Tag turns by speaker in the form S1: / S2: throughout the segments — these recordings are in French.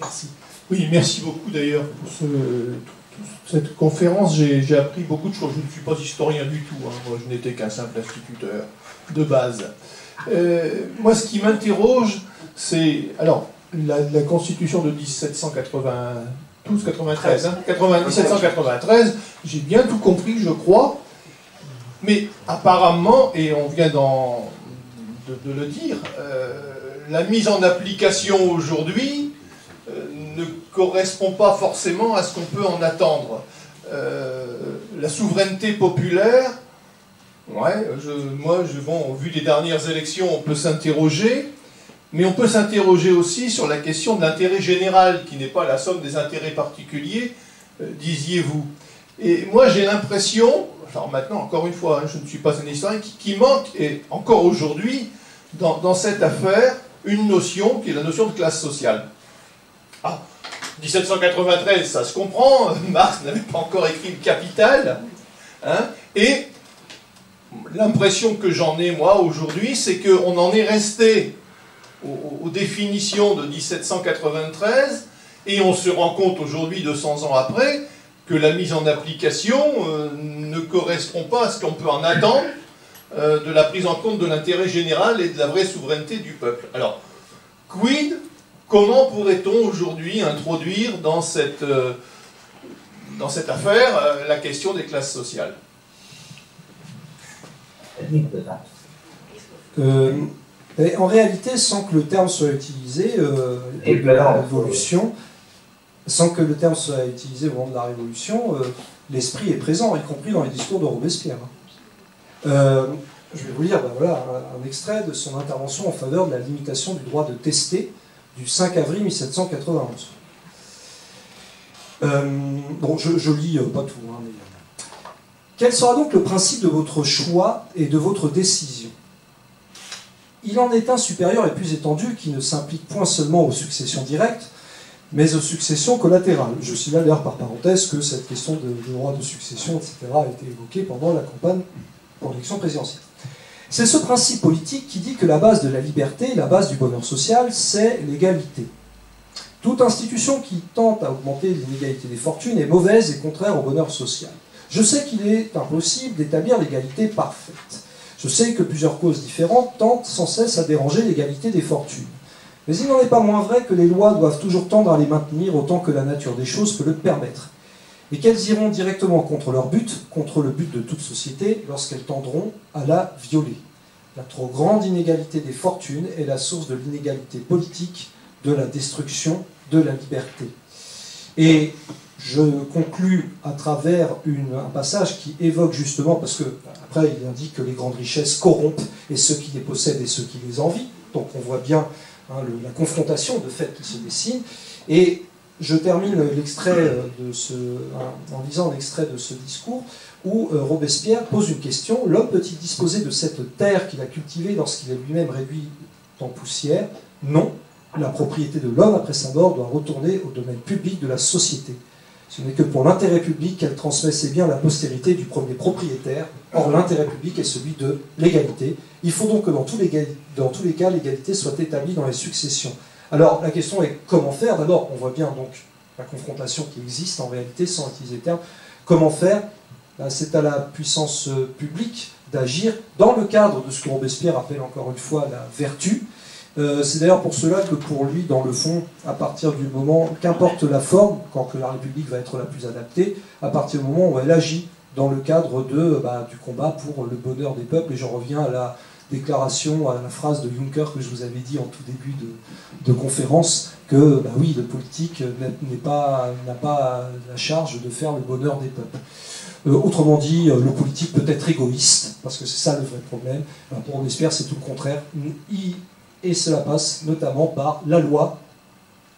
S1: Merci. Oui, merci beaucoup d'ailleurs pour cette conférence. J'ai appris beaucoup de choses. Je ne suis pas historien du tout. Hein. Moi, je n'étais qu'un simple instituteur de base. Moi, ce qui m'interroge, c'est... Alors, la Constitution de 1793, hein, 1793, j'ai bien tout compris, je crois. Mais apparemment, et on vient de le dire, la mise en application aujourd'hui ne correspond pas forcément à ce qu'on peut en attendre. La souveraineté populaire, ouais, au vu des dernières élections, on peut s'interroger, mais on peut s'interroger aussi sur la question de l'intérêt général, qui n'est pas la somme des intérêts particuliers, disiez-vous. Et moi, j'ai l'impression, alors maintenant, encore une fois, hein, je ne suis pas un historien, qui manque, et encore aujourd'hui, dans cette affaire, une notion qui est la notion de classe sociale. Ah, 1793, ça se comprend, Marx n'avait pas encore écrit le Capital, hein, et l'impression que j'en ai, moi, aujourd'hui, c'est qu'on en est resté aux définitions de 1793, et on se rend compte aujourd'hui, 200 ans après, que la mise en application ne correspond pas à ce qu'on peut en attendre de la prise en compte de l'intérêt général et de la vraie souveraineté du peuple. Alors, quid, comment pourrait-on aujourd'hui introduire dans cette affaire la question des classes sociales?
S2: En réalité, sans que le terme soit utilisé, de la Révolution, sans que le terme soit utilisé au moment de la Révolution, l'esprit est présent, y compris dans les discours de Robespierre. Je vais vous lire voilà, un extrait de son intervention en faveur de la limitation du droit de tester du 5 avril 1791. Bon, je lis pas tout, hein, mais... Quel sera donc le principe de votre choix et de votre décision? Il en est un supérieur et plus étendu qui ne s'implique point seulement aux successions directes, mais aux successions collatérales. Je signale d'ailleurs par parenthèse que cette question de droit de succession, etc., a été évoquée pendant la campagne pour l'élection présidentielle. C'est ce principe politique qui dit que la base de la liberté, la base du bonheur social, c'est l'égalité. Toute institution qui tente à augmenter l'inégalité des fortunes est mauvaise et contraire au bonheur social. Je sais qu'il est impossible d'établir l'égalité parfaite. Je sais que plusieurs causes différentes tentent sans cesse à déranger l'égalité des fortunes. Mais il n'en est pas moins vrai que les lois doivent toujours tendre à les maintenir autant que la nature des choses peut le permettre. Et qu'elles iront directement contre leur but, contre le but de toute société, lorsqu'elles tendront à la violer. La trop grande inégalité des fortunes est la source de l'inégalité politique, de la destruction de la liberté. Et je conclus à travers un passage qui évoque justement, parce que après il indique que les grandes richesses corrompent et ceux qui les possèdent et ceux qui les envient, donc on voit bien hein, la confrontation de fait qui se dessine, et je termine l'extrait en lisant l'extrait de ce discours où Robespierre pose une question. L'homme peut-il disposer de cette terre qu'il a cultivée lorsqu'il est lui-même réduit en poussière? Non. La propriété de l'homme après sa mort doit retourner au domaine public de la société. Ce n'est que pour l'intérêt public qu'elle transmet ses biens à la postérité du premier propriétaire. Or, l'intérêt public est celui de l'égalité. Il faut donc que dans tous les cas, l'égalité soit établie dans les successions. Alors, la question est comment faire? D'abord, on voit bien donc la confrontation qui existe en réalité, sans utiliser le terme. Comment faire? C'est à la puissance publique d'agir dans le cadre de ce que Robespierre appelle encore une fois la vertu. C'est d'ailleurs pour cela que pour lui, dans le fond, à partir du moment, qu'importe la forme, quand que la République va être la plus adaptée, à partir du moment où elle agit dans le cadre du combat pour le bonheur des peuples, et j'en reviens à la déclaration, à la phrase de Juncker que je vous avais dit en tout début de conférence, que oui, le politique n'a pas la charge de faire le bonheur des peuples. Autrement dit, le politique peut être égoïste, parce que c'est ça le vrai problème. Pour Robespierre, c'est tout le contraire. Et cela passe notamment par la loi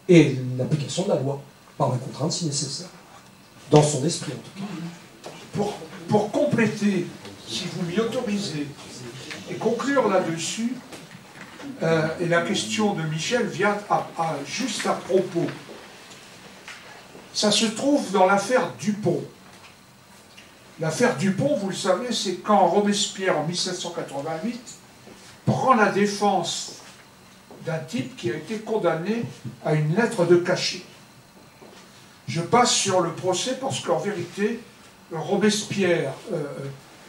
S2: et l'application de la loi, par la contrainte si nécessaire. Dans son esprit, en tout cas.
S3: Pour compléter, si vous m'y autorisez, et conclure là-dessus, et la question de Michel vient juste à propos. Ça se trouve dans l'affaire Dupont. L'affaire Dupont, vous le savez, c'est quand Robespierre, en 1788, prend la défense d'un type qui a été condamné à une lettre de cachet. Je passe sur le procès parce qu'en vérité, Robespierre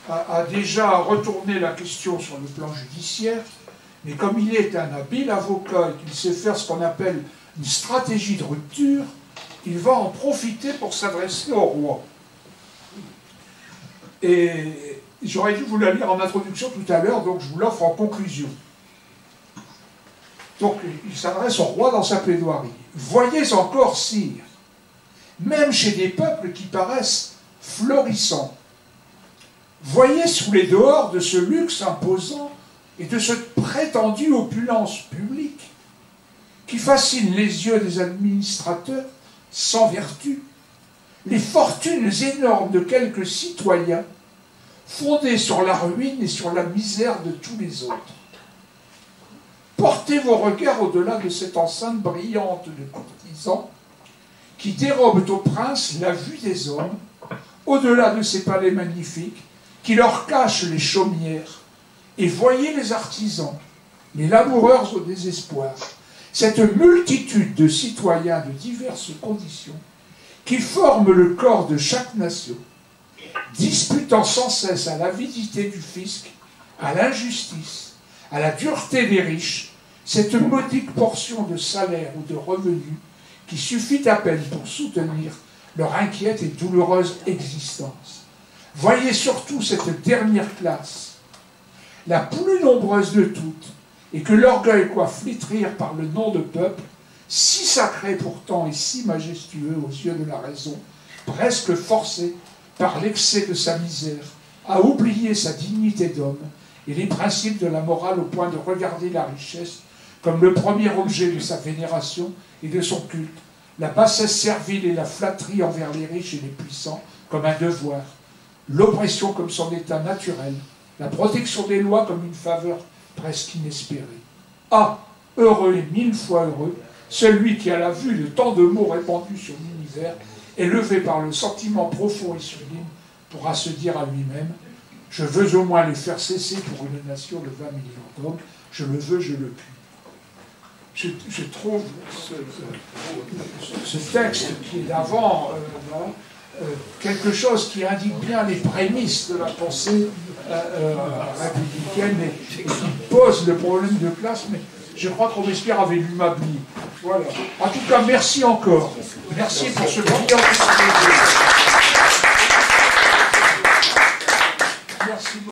S3: a déjà retourné la question sur le plan judiciaire, mais comme il est un habile avocat et qu'il sait faire ce qu'on appelle une stratégie de rupture, il va en profiter pour s'adresser au roi. Et j'aurais dû vous la lire en introduction tout à l'heure, donc je vous l'offre en conclusion. Donc il s'adresse au roi dans sa plaidoirie. « Voyez encore, sire, même chez des peuples qui paraissent florissants, voyez sous les dehors de ce luxe imposant et de cette prétendue opulence publique qui fascine les yeux des administrateurs sans vertu, les fortunes énormes de quelques citoyens fondées sur la ruine et sur la misère de tous les autres. Portez vos regards au-delà de cette enceinte brillante de courtisans qui dérobent aux princes la vue des hommes, au-delà de ces palais magnifiques qui leur cachent les chaumières, et voyez les artisans, les laboureurs au désespoir, cette multitude de citoyens de diverses conditions qui forment le corps de chaque nation, disputant sans cesse à l'avidité du fisc, à l'injustice, à la dureté des riches, cette modique portion de salaire ou de revenus qui suffit à peine pour soutenir leur inquiète et douloureuse existence. Voyez surtout cette dernière classe, la plus nombreuse de toutes, et que l'orgueil croit flétrir par le nom de peuple, si sacré pourtant et si majestueux aux yeux de la raison, presque forcé par l'excès de sa misère à oublier sa dignité d'homme et les principes de la morale au point de regarder la richesse comme le premier objet de sa vénération et de son culte, la bassesse servile et la flatterie envers les riches et les puissants comme un devoir, l'oppression comme son état naturel, la protection des lois comme une faveur presque inespérée. Ah, heureux et 1000 fois heureux, celui qui, à la vue de tant de mots répandus sur l'univers, élevé par le sentiment profond et sublime, pourra se dire à lui-même « Je veux au moins les faire cesser pour une nation de 20 millions d'hommes, je le veux, je le puis ». Je trouve ce texte qui est d'avant quelque chose qui indique bien les prémices de la pensée républicaine et qui pose le problème de classe, mais je crois que Robespierre avait lu Mably. Voilà. En tout cas, merci encore. Merci pour ce brillant exposé.